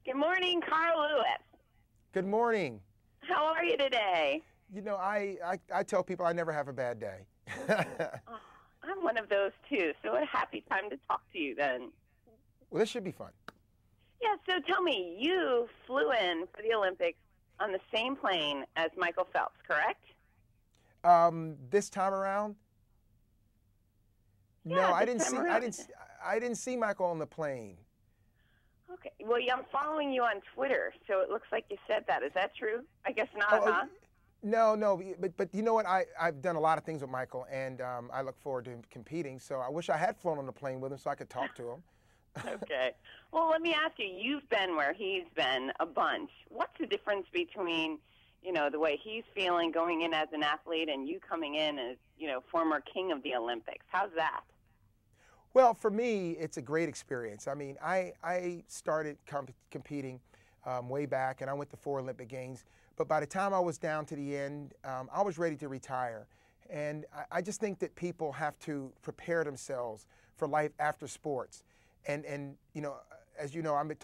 Good morning, Carl Lewis. Good morning. How are you today? You know, I tell people I never have a bad day. Oh, I'm one of those too, so a happy time to talk to you then. Well, this should be fun. Yeah, so tell me, you flew in for the Olympics on the same plane as Michael Phelps, correct? This time around, no, Yeah, I this didn't time see. around. I didn't see Michael on the plane. Okay, well, yeah, I'm following you on Twitter, so it looks like you said that. Is that true? I guess not, Oh, huh? no, but you know what? I've done a lot of things with Michael, and I look forward to him competing. So I wish I had flown on the plane with him so I could talk to him. Okay. Well, let me ask you, you've been where he's been a bunch. What's the difference between, the way he's feeling going in as an athlete and you coming in as, former king of the Olympics? How's that? Well, for me, it's a great experience. I mean, I started competing way back, and I went to 4 Olympic Games. But by the time I was down to the end, I was ready to retire. And I just think that people have to prepare themselves for life after sports. And as you know, I've been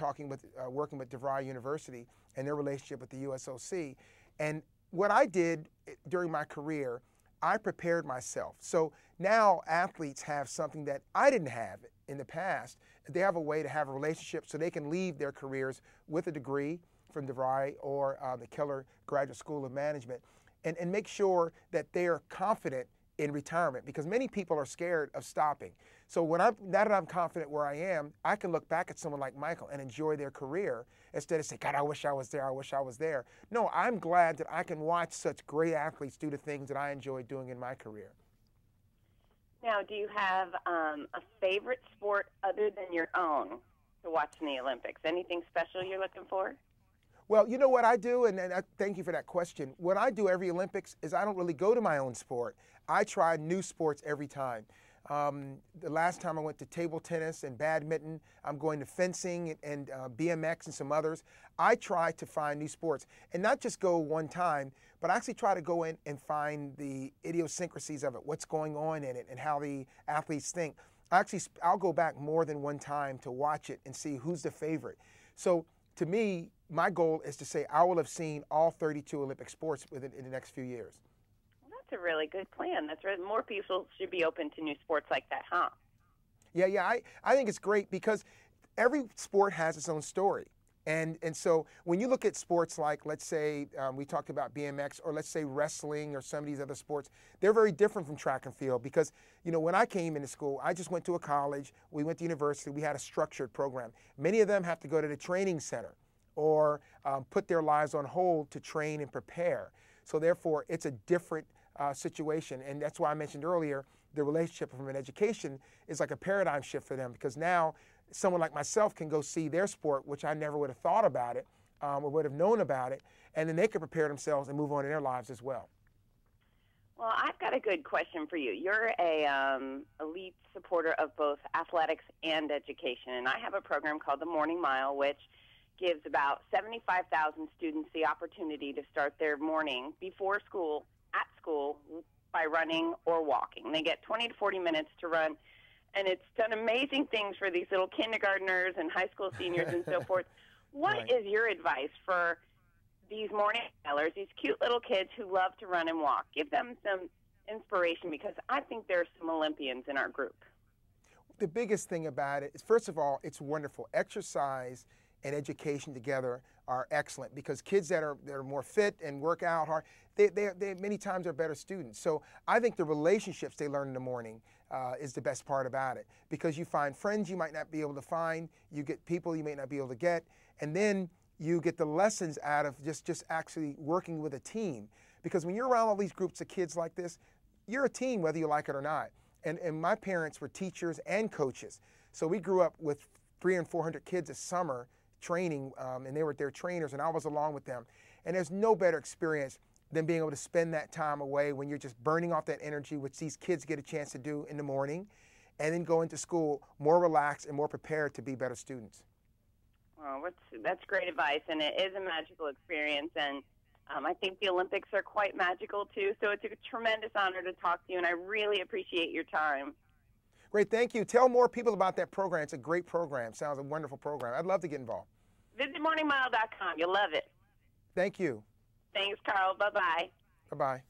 working with DeVry University and their relationship with the USOC. And what I did during my career, I prepared myself. So now athletes have something that I didn't have in the past. They have a way to have a relationship so they can leave their careers with a degree from DeVry or the Keller Graduate School of Management and make sure that they are confident in retirement, because many people are scared of stopping. So now that I'm confident where I am, I can look back at someone like Michael and enjoy their career instead of saying, God, I wish I was there, I wish I was there. No, I'm glad that I can watch such great athletes do the things that I enjoyed doing in my career. Now, do you have a favorite sport other than your own to watch in the Olympics? Anything special you're looking for? Well, you know what I do, and I thank you for that question. What I do every Olympics is I don't really go to my own sport. I try new sports every time. The last time I went to table tennis and badminton. I'm going to fencing and BMX and some others. I try to find new sports and not just go one time, but I actually try to go in and find the idiosyncrasies of it, what's going on in it and how the athletes think. I'll go back more than one time to watch it and see who's the favorite. So to me, my goal is to say I will have seen all 32 Olympic sports in the next few years. Well, that's a really good plan. More people should be open to new sports like that, huh? Yeah. I think it's great because every sport has its own story. And so when you look at sports like, let's say, we talked about BMX, or let's say wrestling or some of these other sports, they're very different from track and field because, when I came into school, I just went to a college, we went to university, we had a structured program. Many of them have to go to the training center or put their lives on hold to train and prepare. So therefore, it's a different situation. And that's why I mentioned earlier, the relationship from an education is like a paradigm shift for them, because now someone like myself can go see their sport, which I never would have thought about it or would have known about it, and then they can prepare themselves and move on in their lives as well. Well, I've got a good question for you. You're a elite supporter of both athletics and education, and I have a program called the Morning Mile, which gives about 75,000 students the opportunity to start their morning before school, at school, by running or walking. They get 20 to 40 minutes to run, and it's done amazing things for these little kindergartners and high school seniors and so forth. What is your advice for these morning milers, these cute little kids who love to run and walk? Give them some inspiration, because I think there are some Olympians in our group. The biggest thing about it is, first of all, it's wonderful. Exercise and education together are excellent, because kids that are more fit and work out hard, they many times are better students. So I think the relationships they learn in the morning is the best part about it, because you find friends you might not be able to find, you get people you may not be able to get, and then you get the lessons out of just actually working with a team. Because when you're around all these groups of kids like this, you're a team whether you like it or not. And my parents were teachers and coaches, so we grew up with 300 and 400 kids a summer training, and they were their trainers, and I was along with them. And there's no better experience than being able to spend that time away when you're just burning off that energy, which these kids get a chance to do in the morning, and then go into school more relaxed and more prepared to be better students. Well, that's great advice, and it is a magical experience, and I think the Olympics are quite magical too, so it's a tremendous honor to talk to you, and I really appreciate your time. Great, thank you. Tell more people about that program. It's a great program. Sounds a wonderful program. I'd love to get involved. Visit morningmile.com. You'll love it. Thank you. Thanks, Carl. Bye-bye. Bye-bye.